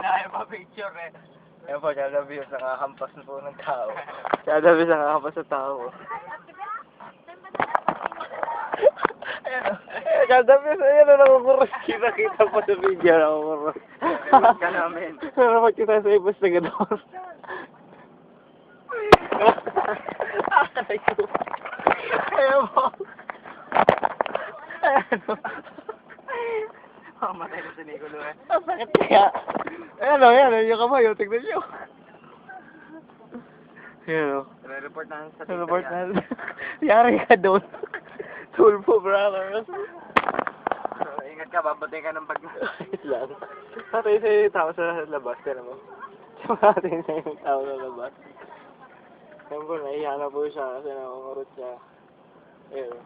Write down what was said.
Ayaw pa picture eh. Ayan po, child abuse, nakakampas na po ng tao. Child abuse, nakakampas ng tao. Child abuse, ayan na nakukuros. Kita po sa video, nakukuros. Remote ka namin. Pero magkita sa investigador. Ayan po. Ayan po. Matay na si Niculo eh. Ang sakit kaya. Ayan o, yung kamay o, tignan nyo. Ayan o. Re-report na sa Report na. Yari ka doon. Tulpo, brother. So, ingat ka, babatay ka ng bag. Wait lang. Patay sa yung tao sa labas, tira mo. Patay sa yung tao sa labas. Ayan po, naiya na po siya kasi nakungurot siya. Ayan o.